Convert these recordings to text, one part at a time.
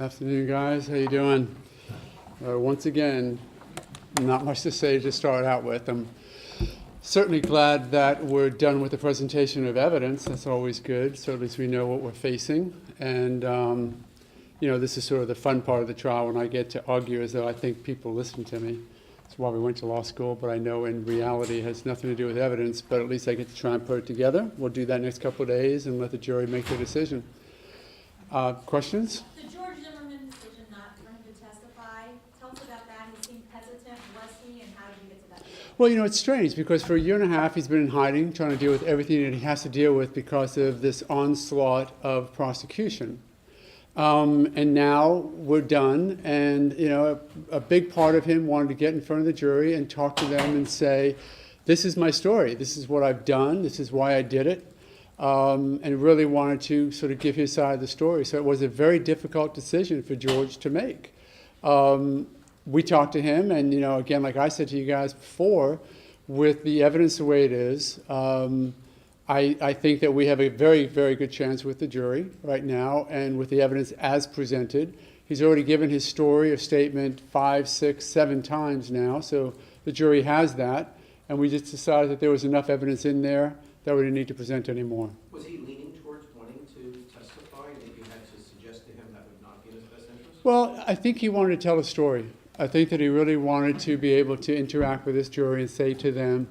Afternoon, guys. How you doing? Once again, not much to say to start out with. I'm certainly glad that we're done with the presentation of evidence. That's always good, so at least we know what we're facing. And, this is sort of the fun part of the trial when I get to argue as though I think people listen to me. That's why we went to law school, but I know in reality it has nothing to do with evidence, but at least I get to try and put it together. We'll do that next couple of days and let the jury make their decision. Questions? The George Zimmerman decision not for him to testify, tell us about that. He seemed hesitant, was he, and how did you get to that decision? Well, it's strange because for a year and a half he's been in hiding, trying to deal with everything that he has to deal with because of this onslaught of prosecution. And now we're done, and a big part of him wanted to get in front of the jury and talk to them and say, this is my story, this is what I've done, this is why I did it, and really wanted to sort of give his side of the story. So it was a very difficult decision for George to make. We talked to him, and again, like I said to you guys before, with the evidence the way it is, I think that we have a very, very good chance with the jury right now, and with the evidence as presented. He's already given his story, a statement 5, 6, 7 times now, so the jury has that, and we just decided that there was enough evidence in there that we didn't need to present anymore. Was he leaning towards wanting to testify, and if you had to suggest to him that would not be in his best interest? Well, I think he wanted to tell a story. I think that he really wanted to be able to interact with this jury and say to them,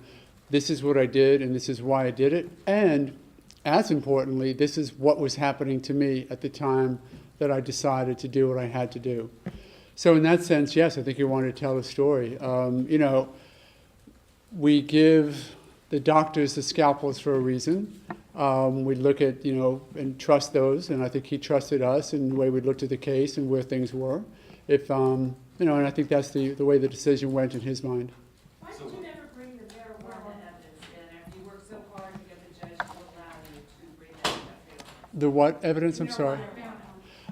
this is what I did, and this is why I did it. And as importantly, this is what was happening to me at the time that I decided to do what I had to do. So in that sense, yes, I think he wanted to tell a story. We give the doctors the scalpels for a reason. We look at, and trust those, and I think he trusted us in the way we looked at the case and where things were. And I think that's the way the decision went in his mind. Why did you never bring the marijuana evidence in after you worked so hard to get the judge to allow you to bring that evidence? The what evidence? I'm sorry.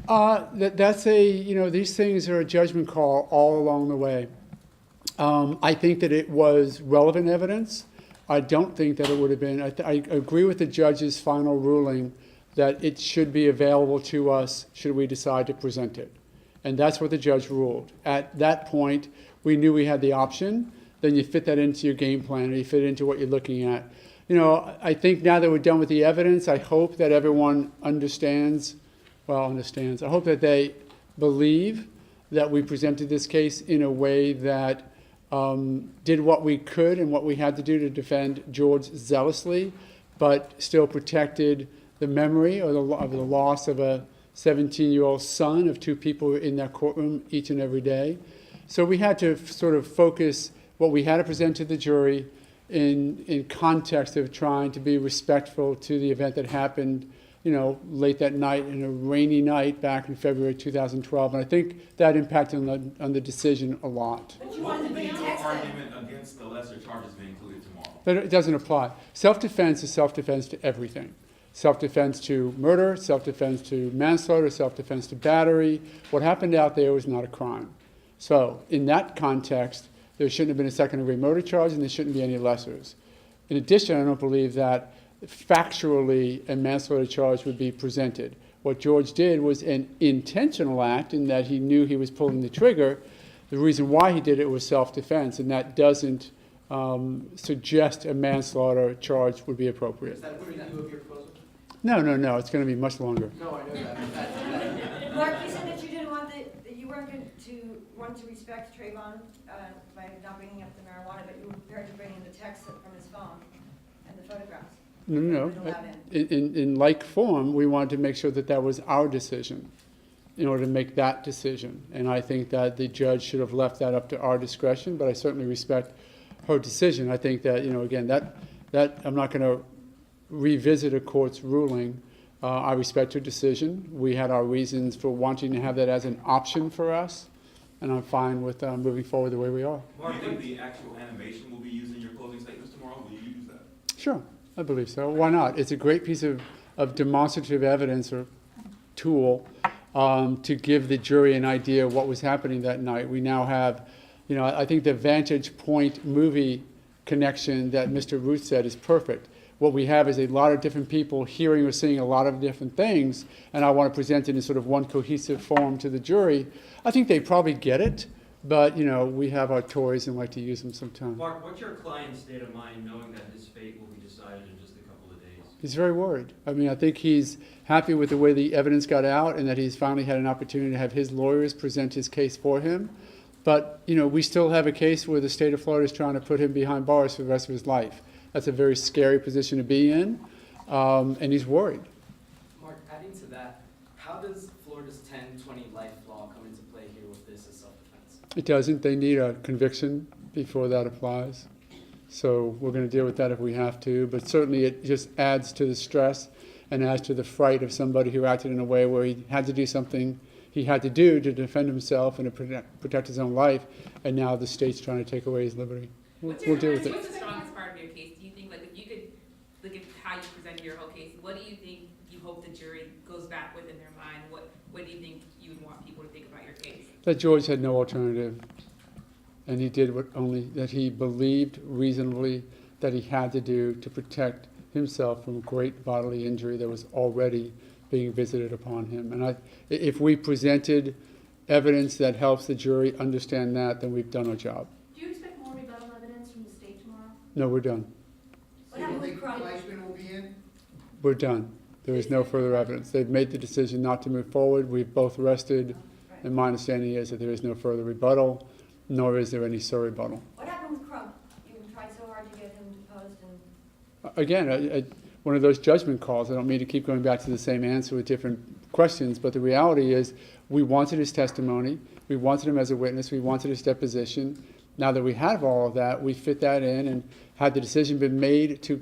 Marijuana. That's these things are a judgment call all along the way. I think that it was relevant evidence. I don't think that it would have been. I agree with the judge's final ruling that it should be available to us should we decide to present it. And that's what the judge ruled. At that point, we knew we had the option. Then you fit that into your game plan, or you fit it into what you're looking at. I think now that we're done with the evidence, I hope that everyone understands. I hope that they believe that we presented this case in a way that did what we could and what we had to do to defend George zealously, but still protected the memory or of the loss of a 17-year-old son of 2 people in that courtroom each and every day. So we had to sort of focus what we had to present to the jury in context of trying to be respectful to the event that happened, late that night, in a rainy night back in February 2012. And I think that impacted on the decision a lot. But you What wanted to would be bring your text argument against the lesser charges being included tomorrow? But it doesn't apply. Self-defense is self-defense to everything. Self-defense to murder, self-defense to manslaughter, self-defense to battery. What happened out there was not a crime. So in that context, there shouldn't have been a second-degree murder charge, and there shouldn't be any lessers. In addition, I don't believe that factually a manslaughter charge would be presented. What George did was an intentional act in that he knew he was pulling the trigger. The reason why he did it was self-defense, and that doesn't suggest a manslaughter charge would be appropriate. Is that a preview of your closing? No. It's going to be much longer. No, I know that. Mark, you said that you didn't want that you weren't going to want to respect Trayvon by not bringing up the marijuana, but you were prepared to bring in the text from his phone and the photographs. No. In like form, we wanted to make sure that that was our decision in order to make that decision. And I think that the judge should have left that up to our discretion, but I certainly respect her decision. I think that, again, that I'm not going to revisit a court's ruling. I respect her decision. We had our reasons for wanting to have that as an option for us, and I'm fine with moving forward the way we are. Do you think the actual animation will be used in your closing statements tomorrow? Will you use that? Sure, I believe so. Why not? It's a great piece of demonstrative evidence or tool to give the jury an idea of what was happening that night. We now have, I think the Vantage Point movie connection that Mr. Ruth said is perfect. what we have is a lot of different people hearing or seeing a lot of different things, and I want to present it in sort of one cohesive form to the jury. I think they probably get it, but, we have our toys and like to use them sometimes. Mark, what's your client's state of mind knowing that his fate will be decided in just a couple of days? He's very worried. I mean, I think he's happy with the way the evidence got out and that he's finally had an opportunity to have his lawyers present his case for him. But, we still have a case where the state of Florida is trying to put him behind bars for the rest of his life. That's a very scary position to be in, and he's worried. Mark, adding to that, how does Florida's 10-20 life law come into play here with this as self-defense? It doesn't. They need a conviction before that applies. So we're going to deal with that if we have to. But certainly it just adds to the stress and adds to the fright of somebody who acted in a way where he had to do something he had to do to defend himself and to protect his own life, and now the state's trying to take away his liberty. We'll deal with it. What's the strongest part of your case? Do you think, if you could look at how you presented your whole case, what do you think you hope the jury goes back with in their mind? What do you think you would want people to think about your case? That George had no alternative, and he did that he believed reasonably that he had to do to protect himself from great bodily injury that was already being visited upon him. And if we presented evidence that helps the jury understand that, then we've done our job. Do you expect more rebuttal evidence from the state tomorrow? No, we're done. What happened with Crump? will be in? We're done. There is no further evidence. They've made the decision not to move forward. We've both rested, and my understanding is that there is no further rebuttal, nor is there any surrebuttal. What happened with Crump? You tried so hard to get him deposed and... Again, one of those judgment calls. I don't mean to keep going back to the same answer with different questions, but the reality is we wanted his testimony, we wanted him as a witness, we wanted his deposition. Now that we have all of that, we fit that in, and had the decision been made to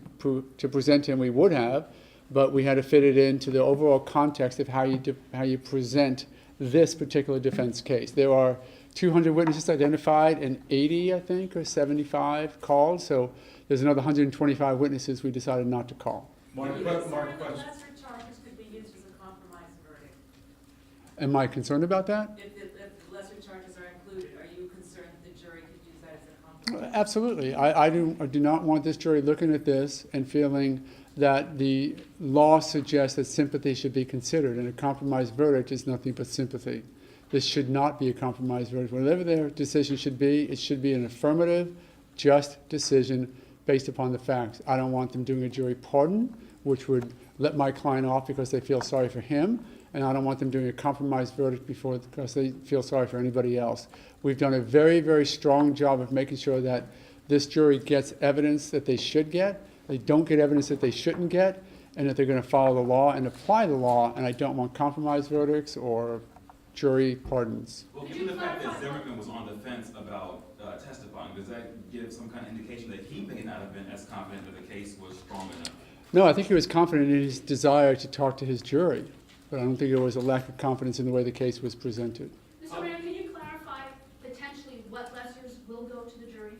present him, we would have, but we had to fit it into the overall context of how you present this particular defense case. There are 200 witnesses identified and 80, I think, or 75 called, so there's another 125 witnesses we decided not to call. Mark, Lesser charges could be used as a compromise verdict. Am I concerned about that? If the lesser charges are included, are you concerned that the jury could use that as a compromise? Absolutely. I do not want this jury looking at this and feeling that the law suggests that sympathy should be considered, and a compromise verdict is nothing but sympathy. This should not be a compromise verdict. Whatever their decision should be, it should be an affirmative, just decision based upon the facts. I don't want them doing a jury pardon, which would let my client off because they feel sorry for him, and I don't want them doing a compromise verdict because they feel sorry for anybody else. We've done a very, very strong job of making sure that this jury gets evidence that they should get, they don't get evidence that they shouldn't get, and that they're going to follow the law and apply the law, and I don't want compromise verdicts or jury pardons. Well, given the fact that Zimmerman was on the fence about testifying, does that give some kind of indication that he may not have been as confident that the case was strong enough? No, I think he was confident in his desire to talk to his jury, but I don't think there was a lack of confidence in the way the case was presented. Mr. Mayor, can you clarify potentially what lessers will go to the jury?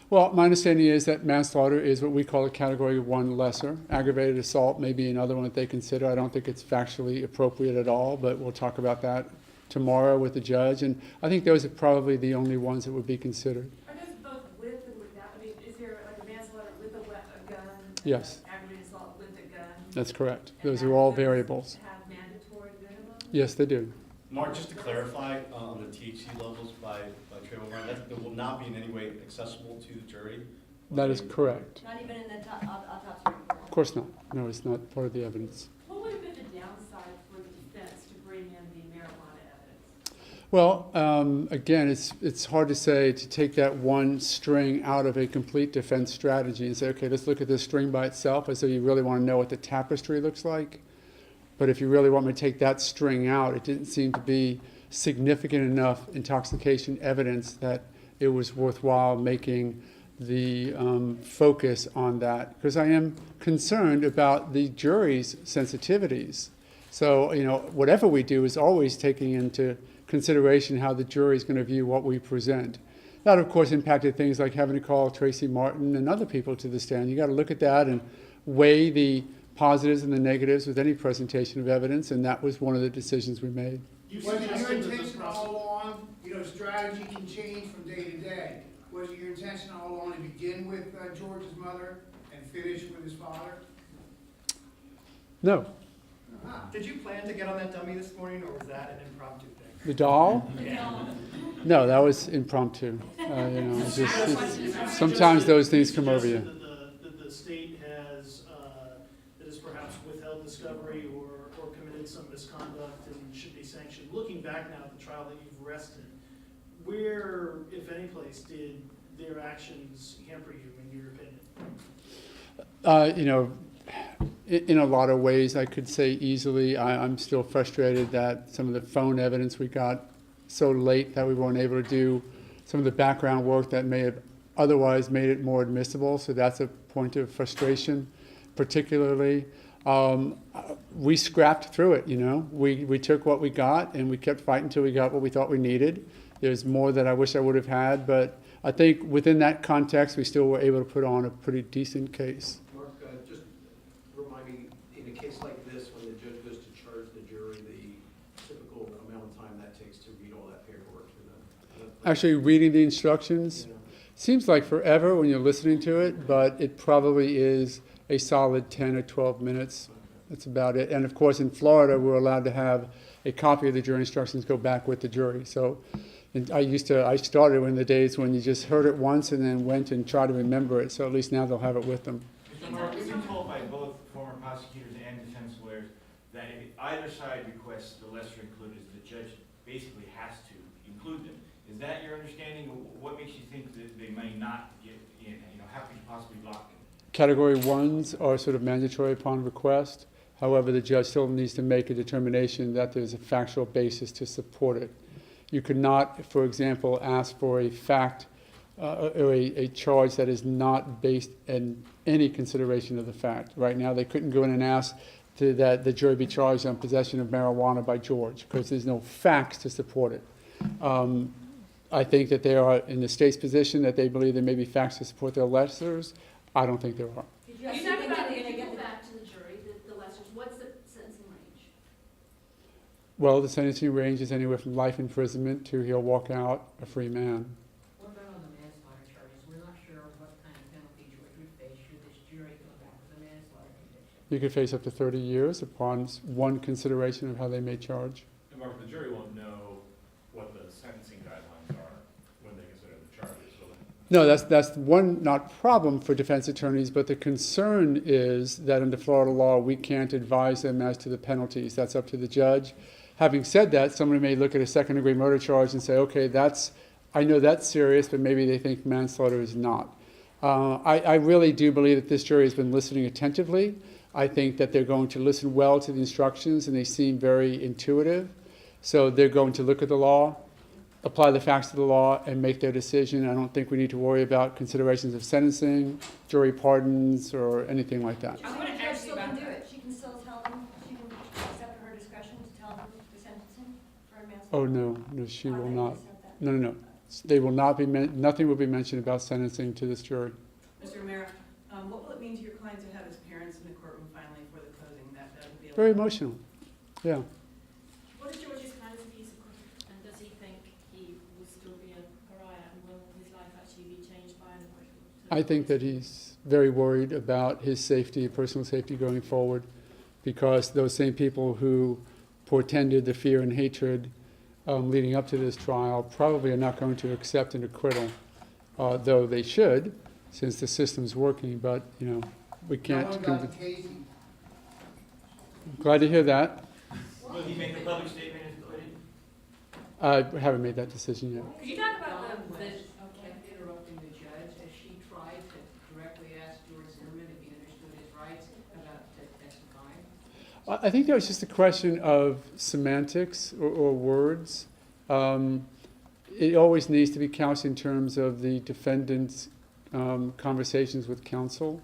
Well, my understanding is that manslaughter is what we call a Category 1 lesser. Aggravated assault may be another one that they consider. I don't think it's factually appropriate at all, but we'll talk about that tomorrow with the judge, and I think those are probably the only ones that would be considered. Are those both with and without? I mean, is there like a manslaughter with a gun? Yes. Aggravated assault with a gun? That's correct. And Those are all those variables. have mandatory minimum? Yes, they do. Mark, just to clarify, on the THC levels by Trayvon, that will not be in any way accessible to the jury? That is correct. Not even in the autopsy report? Of course not. No, it's not part of the evidence. What would have been the downside for the defense to bring in the marijuana evidence? Well, again, it's hard to say to take that one string out of a complete defense strategy and say, okay, let's look at this string by itself, as though you really want to know what the tapestry looks like. But if you really want me to take that string out, it didn't seem to be significant enough intoxication evidence that it was worthwhile making the focus on that, because I am concerned about the jury's sensitivities. So, whatever we do is always taking into consideration how the jury is going to view what we present. That, of course, impacted things like having to call Tracy Martin and other people to the stand. You got to look at that and weigh the positives and the negatives with any presentation of evidence, and that was one of the decisions we made. You suggested your intention all along, strategy can change from day to day. Was it your intention all along to begin with George's mother and finish with his father? No. Did you plan to get on that dummy this morning, or was that an impromptu thing? The doll? No, that was impromptu. Sometimes those things come over you. That the state has, that has perhaps withheld discovery or committed some misconduct and should be sanctioned. Looking back now at the trial that you've rested, where, if any place, did their actions hamper you, in your opinion? In a lot of ways, I could say easily, I'm still frustrated that some of the phone evidence we got so late that we weren't able to do some of the background work that may have otherwise made it more admissible. So that's a point of frustration, particularly. We scrapped through it, We took what we got and we kept fighting until we got what we thought we needed. There's more that I wish I would have had, but I think within that context, we still were able to put on a pretty decent case. Mark, just remind me, in a case like this, when the judge goes to charge the jury, the typical amount of time that takes to read all that paperwork to them? Actually, reading the instructions seems like forever when you're listening to it, but it probably is a solid 10 or 12 minutes. That's about it. And of course, in Florida, we're allowed to have a copy of the jury instructions go back with the jury. So I started in the days when you just heard it once and then went and tried to remember it. So at least now they'll have it with them. Mr. Mark, we've been told by both former prosecutors and defense lawyers that if either side requests the lesser included, the judge basically has to include them. Is that your understanding? What makes you think that they may not get in? How could you possibly block them? Category 1s are sort of mandatory upon request. However, the judge still needs to make a determination that there's a factual basis to support it. You could not, for example, ask for a fact or a charge that is not based in any consideration of the fact. Right now, they couldn't go in and ask that the jury be charged on possession of marijuana by George because there's no facts to support it. I think that they are in the state's position that they believe there may be facts to support their lessers. I don't think there are. Did you talk about if you go back to the jury, the lessers, what's the sentencing range? Well, the sentencing range is anywhere from life imprisonment to he'll walk out a free man. What about on the manslaughter charges? We're not sure what kind of penalty George would face should this jury go back with a manslaughter conviction. You could face up to 30 years upon one consideration of how they may charge. And Mark, the jury won't know what the sentencing guidelines are when they consider the charges, will they? No, that's one not problem for defense attorneys, but the concern is that under Florida law, we can't advise them as to the penalties. That's up to the judge. Having said that, somebody may look at a second-degree murder charge and say, okay, I know that's serious, but maybe they think manslaughter is not. I really do believe that this jury has been listening attentively. I think that they're going to listen well to the instructions, and they seem very intuitive. So they're going to look at the law, apply the facts to the law, and make their decision. I don't think we need to worry about considerations of sentencing, jury pardons, or anything like that. I want to judge still can do it. She can still tell them, she can accept her discretion to tell them the sentencing for a manslaughter. Oh, no, she will not. No. They will not be, nothing will be mentioned about sentencing to this jury. Mr. Romero, what will it mean to your client to have his parents in the courtroom finally for the closing? That will be Very emotional, yeah. What is George's plans if he's acquitted? And does he think he will still be a pariah? And will his life actually be changed by an acquittal? I think that he's very worried about his safety, personal safety going forward, because those same people who portended the fear and hatred leading up to this trial probably are not going to accept an acquittal, though they should, since the system's working. But we can't. I'm glad to hear that. Will he make a public statement if acquitted? I haven't made that decision yet. Could you talk about Interrupting the judge, has she tried to directly ask George Zimmerman if he understood his rights about testifying? I think that was just a question of semantics or words. It always needs to be couched in terms of the defendant's conversations with counsel.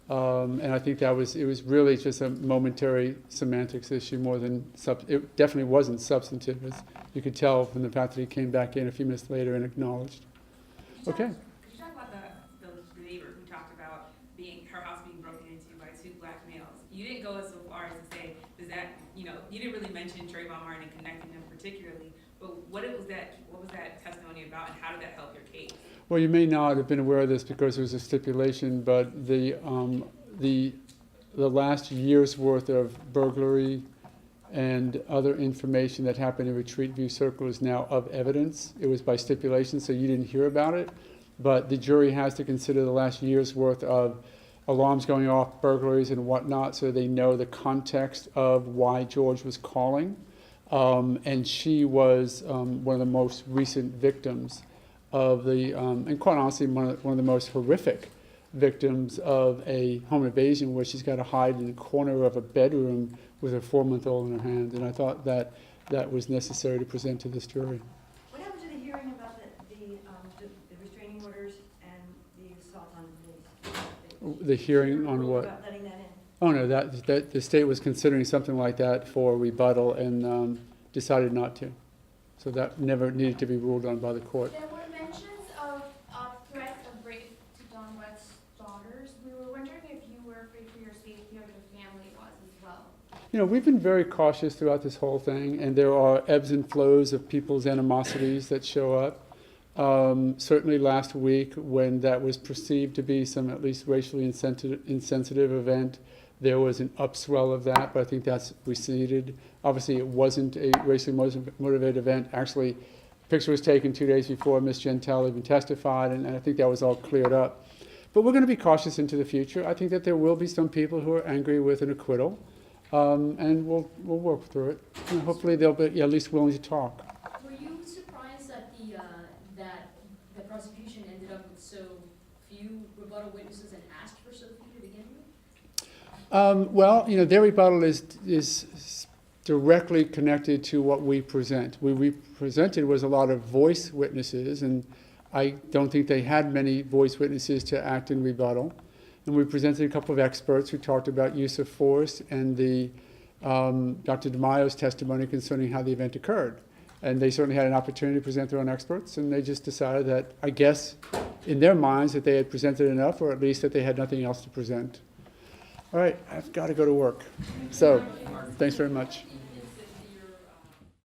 And I think it was really just a momentary semantics issue more than, it definitely wasn't substantive, as you could tell from the fact that he came back in a few minutes later and acknowledged. Okay. Could you talk about the neighbor who talked about her house being broken into by two black males? You didn't go so far as to say, does that, you didn't really mention Trayvon Martin and connecting them particularly, But what was that testimony about, and how did that help your case? Well, you may not have been aware of this because there was a stipulation, but the last year's worth of burglary and other information that happened in Retreat View Circle is now of evidence. It was by stipulation, so you didn't hear about it. But the jury has to consider the last year's worth of alarms going off, burglaries and whatnot, so they know the context of why George was calling. And she was one of the most recent victims of the, and quite honestly, one of the most horrific victims of a home invasion where she's got to hide in the corner of a bedroom with her 4-month-old in her hand. And I thought that that was necessary to present to this jury. What happened to the hearing about the restraining orders and the assault on the police? The hearing on what? About letting that in. Oh, no, that the state was considering something like that for rebuttal and decided not to. So that never needed to be ruled on by the court. There were mentions of threats of rape to Don Wett's daughters. We were wondering if you were afraid for your safety or your family was as well. You know, we've been very cautious throughout this whole thing, and there are ebbs and flows of people's animosities that show up. Certainly last week, when that was perceived to be some at least racially insensitive event, there was an upswell of that, but I think that's receded. Obviously, it wasn't a racially motivated event. Actually, a picture was taken 2 days before Ms. Gentile even testified, and I think that was all cleared up. But we're going to be cautious into the future. I think that there will be some people who are angry with an acquittal, and we'll work through it. And hopefully, they'll be at least willing to talk. Were you surprised that the prosecution ended up with so few rebuttal witnesses and asked for so few to begin with? Well, you know, their rebuttal is directly connected to what we present. What we presented was a lot of voice witnesses, and I don't think they had many voice witnesses to act in rebuttal. And we presented a couple of experts who talked about use of force and the Dr. DeMaio's testimony concerning how the event occurred. And they certainly had an opportunity to present their own experts, and they just decided that, I guess, in their minds, that they had presented enough, or at least that they had nothing else to present. All right, I've got to go to work. So, thanks very much.